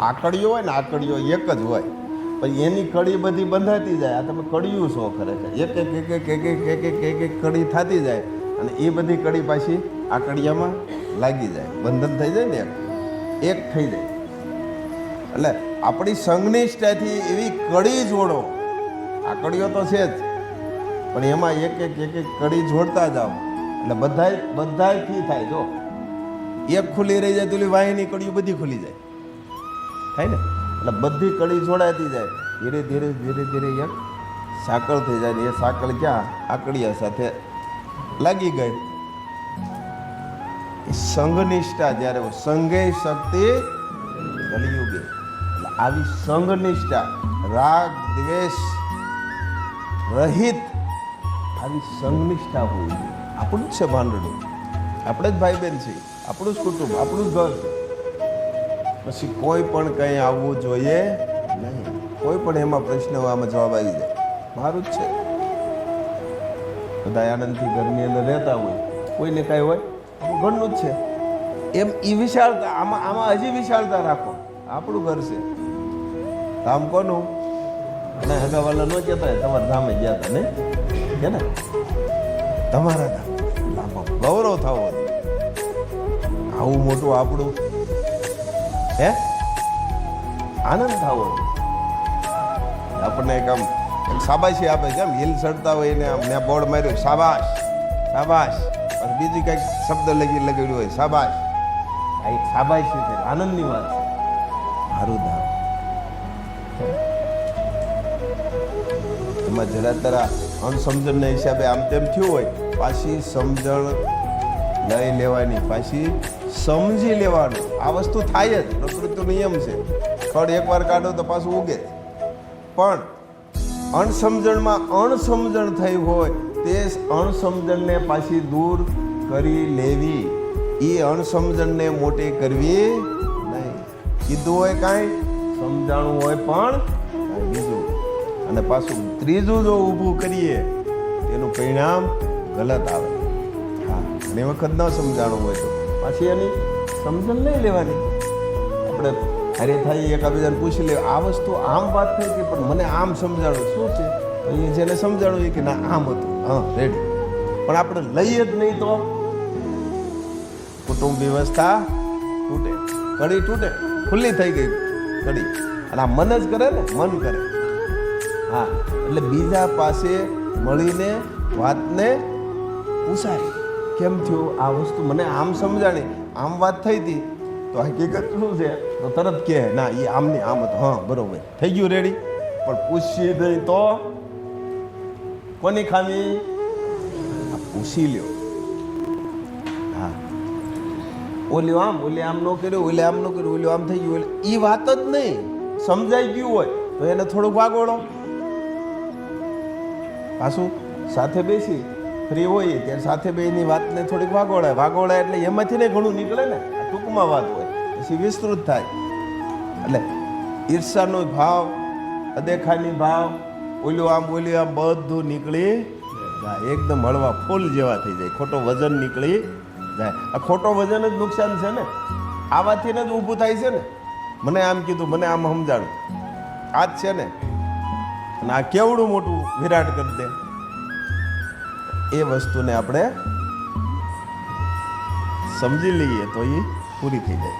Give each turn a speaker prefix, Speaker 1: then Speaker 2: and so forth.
Speaker 1: આકડીઓ હોય ને, આકડીઓ એક જ હોય, પછી એની કડી બધી બંધાતી જાય. આ તમે કડિયું છો ખરેખર, એક એક એક એક એક એક એક એક એક એક કડી થતી જાય અને એ બધી કડી પાછી આકડિયામાં લાગી જાય, બંધન થઈ જાય ને, એક થઈ જાય. એટલે આપણી સંઘનિષ્ઠાથી એવી કડી જોડો. આકડીઓ તો છે જ, પણ એમાં એક એક એક એક કડી જોડતા જાઓ એટલે બધાયથી થાય. જો એક ખુલ્લી રહી જાય તો ઓલી વાહીની કડીઓ બધી ખુલી જાય, થાય ને. એટલે બધી કડી જોડાતી જાય, ધીરે ધીરે ધીરે ધીરે એક સાંકળ થઈ જાય ને એ સાંકળ ક્યાં આકડિયા સાથે લાગી ગઈ. સંઘનિષ્ઠા જ્યારે સંઘે શક્તિ કલિયુગે, એટલે આવી સંઘનિષ્ઠા રાગ દ્વેષ રહિત આવી સંઘનિષ્ઠા હોવી જોઈએ. આપણું જ છે ભાંડડું, આપણે જ ભાઈ બહેન છીએ, આપણું જ કુટુંબ, આપણું જ ઘર છે. પછી કોઈ પણ કંઈ આવવું જોઈએ નહીં. કોઈ પણ એમાં પ્રશ્ન આમાં જવાબ આવી જાય, મારું જ છે. બધા આનંદથી ઘરની અંદર રહેતા હોય, કોઈને કાંઈ હોય ઘરનું જ છે. એમ એ વિશાળતા આમાં હજી વિશાળતા રાખો. આપણું ઘર છે, ધામ કોનું? અને હગાવાલા ન કહેતા તમારા ધામે ગયા હતા નહીં કે ને, તમારા ધામ ગૌરવ થવો. આવું મોટું આપણું હે આનંદ થવો. આપણને એક આમ શાબાશી આપે, કેમ હિલ ચડતા હોય ને આમ મેં બોર્ડ માર્યું શાબાશ શાબાશ, અને બીજી કંઈક શબ્દ લગાડ્યું હોય શાબાશ. આ એક શાબાશી છે, આનંદની વાત છે. મારું ધામ એમાં જરા તરા અણસમજણના હિસાબે આમ તેમ થયું હોય, પાછી સમજણ લઈ લેવાની, પાછી સમજી લેવાનું. આ વસ્તુ થાય જ, પ્રકૃતિનો નિયમ છે. ખડ એકવાર કાઢો તો પાછું ઉગે. પણ અણસમજણમાં અણસમજણ થઈ હોય તે અણસમજણને પાછી દૂર કરી લેવી, એ અણસમજણને મોટી કરવી નહીં. કીધું હોય કાંઈ, સમજાણું હોય પણ બીજું, અને પાછું ત્રીજું જો ઊભું કરીએ તેનું પરિણામ ગલત આવે. હા, ઘણી વખત ન સમજાણું હોય તો પાછી એની સમજણ લઈ લેવાની. આપણે અરે થાય એકાબીજાને પૂછી લે, આ વસ્તુ આમ વાત થઈ હતી પણ મને આમ સમજાણું, શું છે એ જેને સમજાણું એ કે ના આમ હતું, હા રેડી. પણ આપણે લઈએ જ નહીં તો કુટુંબ વ્યવસ્થા તૂટે, કડી તૂટે, ખુલ્લી થઈ ગઈ કડી. અને આ મન જ કરે ને, મન કરે. હા, એટલે બીજા પાસે મળીને વાતને પૂછાય, કેમ થયું આ વસ્તુ, મને આમ સમજાણી, આમ વાત થઈ હતી તો હકીકત શું છે, તો તરત કહે ના એ આમની આમ હતું, હા બરોબર થઈ ગયું રેડી. પણ પૂછી નહીં તો કોની ખામી? પૂછી લ્યો. હા, ઓલી આમ ન કર્યું, ઓલે આમ ન કર્યું, ઓલું આમ થઈ ગયું, એ વાત જ નહીં. સમજાઈ ગયું હોય તો એને થોડુંક વાગોળો. પાછું સાથે બેસી ફ્રી હોય ત્યારે સાથે બેની વાતને થોડીક વાગોળાય એટલે એમાંથી ને ઘણું નીકળે ને. ટૂંકમાં વાત હોય પછી વિસ્તૃત થાય. એટલે ઈર્ષાનો ભાવ, અદેખાની ભાવ, ઓલું આમ બધું નીકળી જાય, એકદમ હળવા ફૂલ જેવા થઈ જાય. ખોટો વજન નીકળી જાય. આ ખોટો વજન જ નુકસાન છે ને. આ વાતથી જ ઊભું થાય છે ને, મને આમ કીધું, મને આમ સમજાણું, આ જ છે ને. અને આ કેવડું મોટું વિરાટ કરી દે. એ વસ્તુને આપણે સમજી લઈએ તો એ પૂરી થઈ જાય.